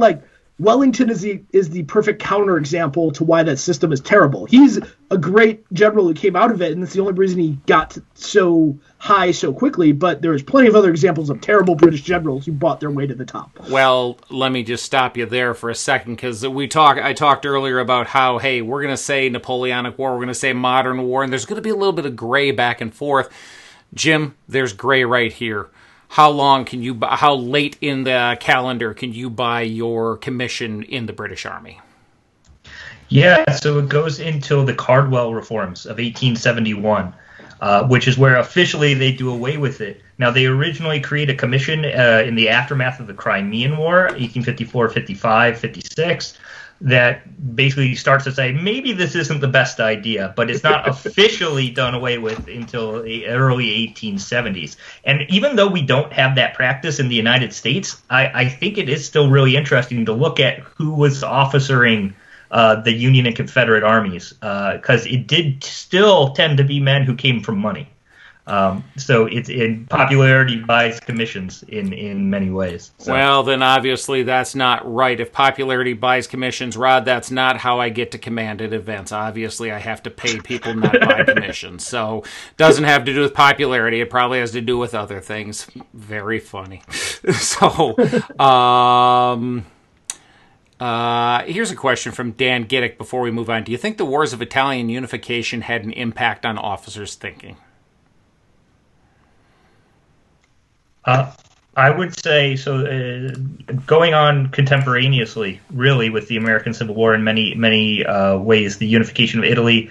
Wellington is the perfect counterexample to why that system is terrible. He's a great general who came out of it, and that's the only reason he got so high so quickly. But there's plenty of other examples of terrible British generals who bought their way to the top.
Well, let me just stop you there for a second, because I talked earlier about how, hey, we're going to say Napoleonic War, we're going to say modern war, and there's going to be a little bit of gray back and forth. Jim, there's gray right here. How late in the calendar can you buy your commission in the British Army?
Yeah, so it goes until the Cardwell reforms of 1871, which is where officially they do away with it. Now, they originally created a commission in the aftermath of the Crimean War, 1854, 55, 56, that basically starts to say, maybe this isn't the best idea, but it's not officially done away with until the early 1870s. And even though we don't have that practice in the United States, I think it is still really interesting to look at who was officering the Union and Confederate armies, because it did still tend to be men who came from money. So it's in popularity buys commissions in many ways. So.
Well, then obviously that's not right. If popularity buys commissions, Rod, that's not how I get to command at events. Obviously, I have to pay people, not buy commissions. So it doesn't have to do with popularity. It probably has to do with other things. Very funny. So here's a question from Dan Giddick before we move on. Do you think the wars of Italian unification had an impact on officers' thinking?
I would say so. Going on contemporaneously, really, with the American Civil War in many ways, the unification of Italy.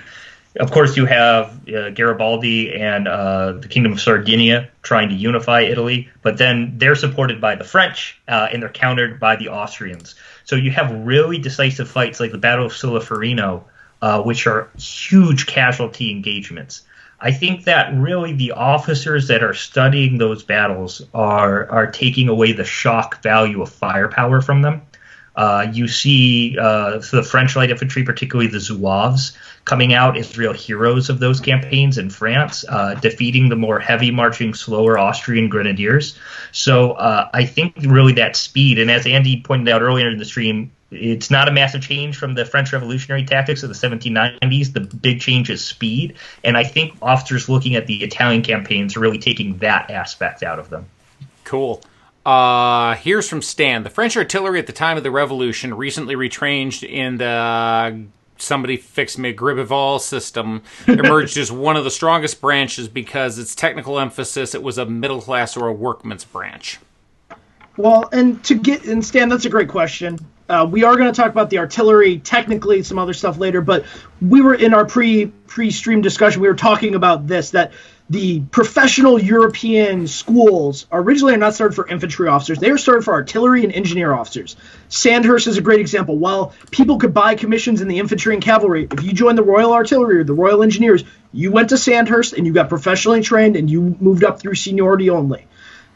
Of course, you have Garibaldi and the Kingdom of Sardinia trying to unify Italy, but then they're supported by the French and they're countered by the Austrians. So you have really decisive fights like the Battle of Solferino, which are huge casualty engagements. I think that really the officers that are studying those battles are taking away the shock value of firepower from them. You see the French light infantry, particularly the Zouaves, coming out as real heroes of those campaigns in France, defeating the more heavy marching, slower Austrian grenadiers. So I think really that speed, and as Andy pointed out earlier in the stream, it's not a massive change from the French revolutionary tactics of the 1790s. The big change is speed, and I think officers looking at the Italian campaigns are really taking that aspect out of them.
Cool. Here's from Stan. The French artillery at the time of the Revolution recently retrenched in the somebody fixed me Gribeval system emerged as one of the strongest branches because its technical emphasis, it was a middle class or a workman's branch.
Well, and Stan, that's a great question. We are going to talk about the artillery, technically some other stuff later, but we were in our pre-stream discussion, we were talking about this, that the professional European schools originally are not started for infantry officers. They are started for artillery and engineer officers. Sandhurst is a great example. While people could buy commissions in the infantry and cavalry, if you joined the Royal Artillery or the Royal Engineers, you went to Sandhurst and you got professionally trained and you moved up through seniority only.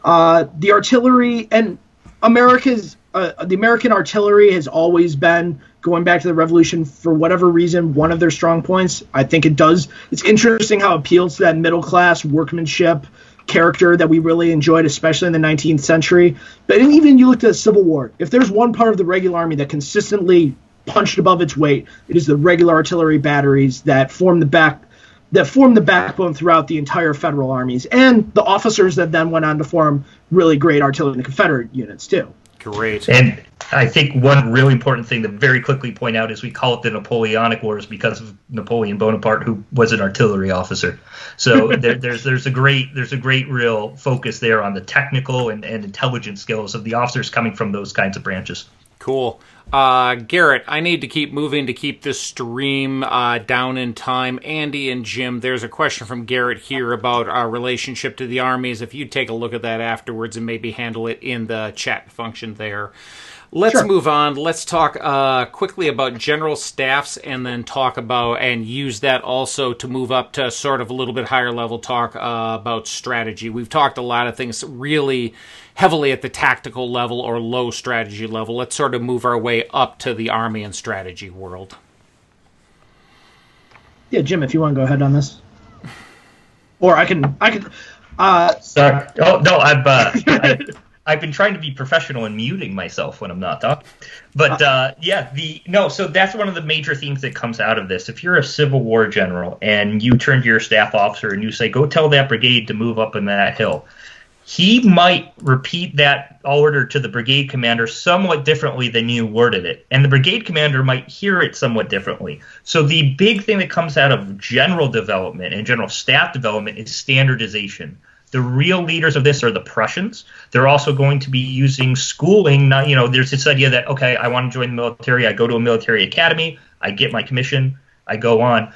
The artillery and the American artillery has always been, going back to the Revolution, for whatever reason, one of their strong points. I think it's interesting how it appeals to that middle class workmanship character that we really enjoyed, especially in the 19th century. But even you look at the Civil War, if there's one part of the regular army that consistently punched above its weight, it is the regular artillery batteries that form the backbone throughout the entire federal armies, and the officers that then went on to form really great artillery and Confederate units too.
Great.
And I think one really important thing to very quickly point out is we call it the Napoleonic Wars because of Napoleon Bonaparte, who was an artillery officer. So there's a great real focus there on the technical and intelligence skills of the officers coming from those kinds of branches.
Cool. Garrett, I need to keep moving to keep this stream down in time. Andy and Jim, there's a question from Garrett here about our relationship to the armies. If you'd take a look at that afterwards and maybe handle it in the chat function there. Let's move on. Let's talk quickly about general staffs and then talk about and use that also to move up to sort of a little bit higher level talk about strategy. We've talked a lot of things really heavily at the tactical level or low strategy level. Let's sort of move our way up to the army and strategy world.
Yeah, Jim, if you want to go ahead on this. Or I can
Sorry. Oh, no, I've been trying to be professional and muting myself when I'm not talking. But so that's one of the major themes that comes out of this. If you're a Civil War general and you turn to your staff officer and you say, go tell that brigade to move up in that hill, he might repeat that order to the brigade commander somewhat differently than you worded it. And the brigade commander might hear it somewhat differently. So the big thing that comes out of general development and general staff development is standardization. The real leaders of this are the Prussians. They're also going to be using schooling. There's this idea that, okay, I want to join the military. I go to a military academy. I get my commission. I go on.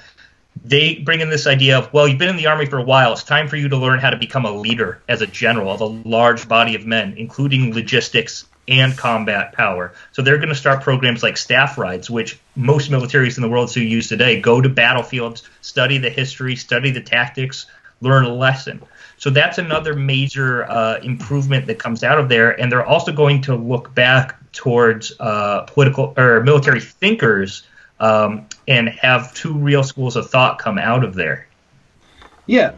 They bring in this idea of, well, you've been in the Army for a while. It's time for you to learn how to become a leader as a general of a large body of men, including logistics and combat power. So they're going to start programs like staff rides, which most militaries in the world still use today. Go to battlefields, study the history, study the tactics, learn a lesson. So that's another major improvement that comes out of there. And they're also going to look back towards political or military thinkers and have two real schools of thought come out of there.
Yeah.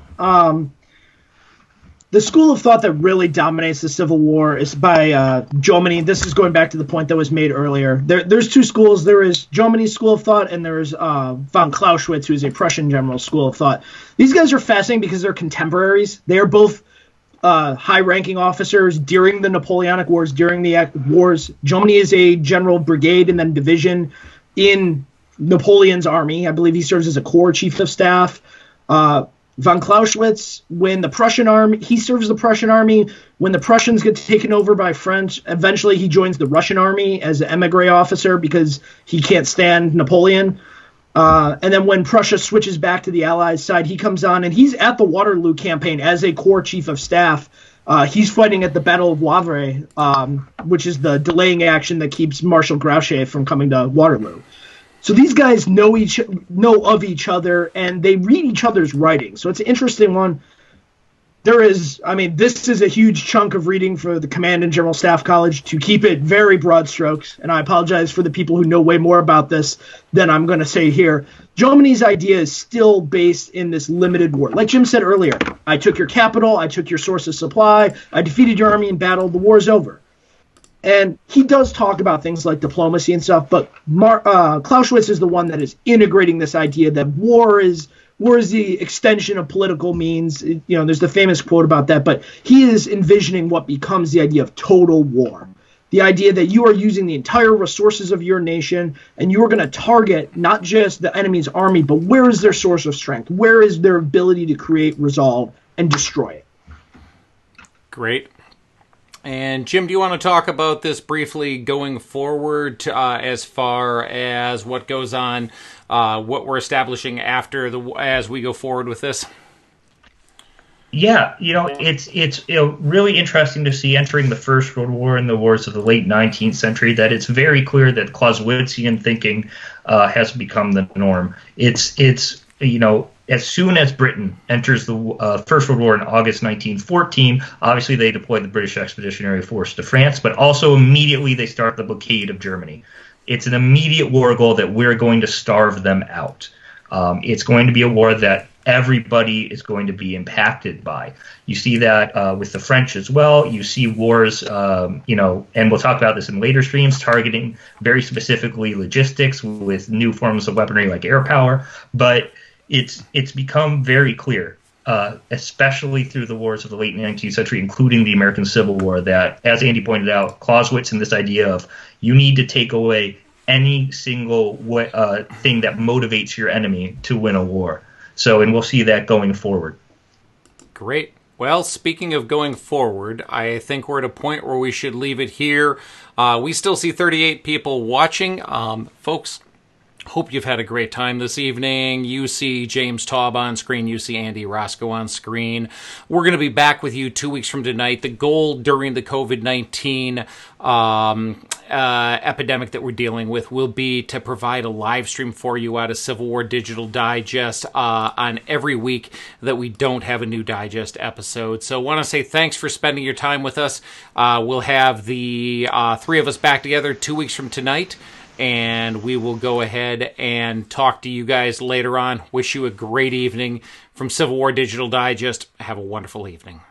The school of thought that really dominates the Civil War is by Germany. This is going back to the point that was made earlier. There's two schools. There is Germany's school of thought, and there is von Clausewitz, who is a Prussian general school of thought. These guys are fascinating because they're contemporaries. They are both high-ranking officers during the Napoleonic Wars, during the wars. Germany is a general brigade and then division in Napoleon's army. I believe he serves as a corps chief of staff. Von Clausewitz, when the Prussian army, he serves the Prussian army. When the Prussians get taken over by French, eventually he joins the Russian army as an emigre officer because he can't stand Napoleon. And then when Prussia switches back to the Allies side, he comes on and he's at the Waterloo campaign as a corps chief of staff. He's fighting at the Battle of Wavre, which is the delaying action that keeps Marshal Grouchy from coming to Waterloo. So these guys know of each other, and they read each other's writing. So it's an interesting one. This is a huge chunk of reading for the Command and General Staff College to keep it very broad strokes. And I apologize for the people who know way more about this than I'm going to say here. Germany's idea is still based in this limited war. Like Jim said earlier, I took your capital, I took your source of supply, I defeated your army in battle, the war's over. And he does talk about things like diplomacy and stuff, but Clausewitz is the one that is integrating this idea that war is the extension of political means. There's the famous quote about that, but he is envisioning what becomes the idea of total war. The idea that you are using the entire resources of your nation and you are going to target not just the enemy's army, but where is their source of strength? Where is their ability to create resolve and destroy it?
Great. And Jim, do you want to talk about this briefly going forward as far as what goes on, what we're establishing as we go forward with this?
Yeah, it's really interesting to see entering the First World War and the wars of the late 19th century that it's very clear that Clausewitzian thinking has become the norm. It's as soon as Britain enters the First World War in August 1914, obviously they deploy the British Expeditionary Force to France, but also immediately they start the blockade of Germany. It's an immediate war goal that we're going to starve them out. It's going to be a war that everybody is going to be impacted by. You see that with the French as well. You see wars, and we'll talk about this in later streams, targeting very specifically logistics with new forms of weaponry like air power. But it's become very clear, especially through the wars of the late 19th century, including the American Civil War, that, as Andy pointed out, Clausewitz and this idea of you need to take away any single thing that motivates your enemy to win a war. And we'll see that going forward.
Great. Well, speaking of going forward, I think we're at a point where we should leave it here. We still see 38 people watching. Folks, hope you've had a great time this evening. You see James Taub on screen. You see Andy Roscoe on screen. We're going to be back with you 2 weeks from tonight. The goal during the COVID-19 epidemic that we're dealing with will be to provide a live stream for you out of Civil War Digital Digest on every week that we don't have a new digest episode. So I want to say thanks for spending your time with us. We'll have the three of us back together 2 weeks from tonight, and we will go ahead and talk to you guys later on. Wish you a great evening from Civil War Digital Digest. Have a wonderful evening.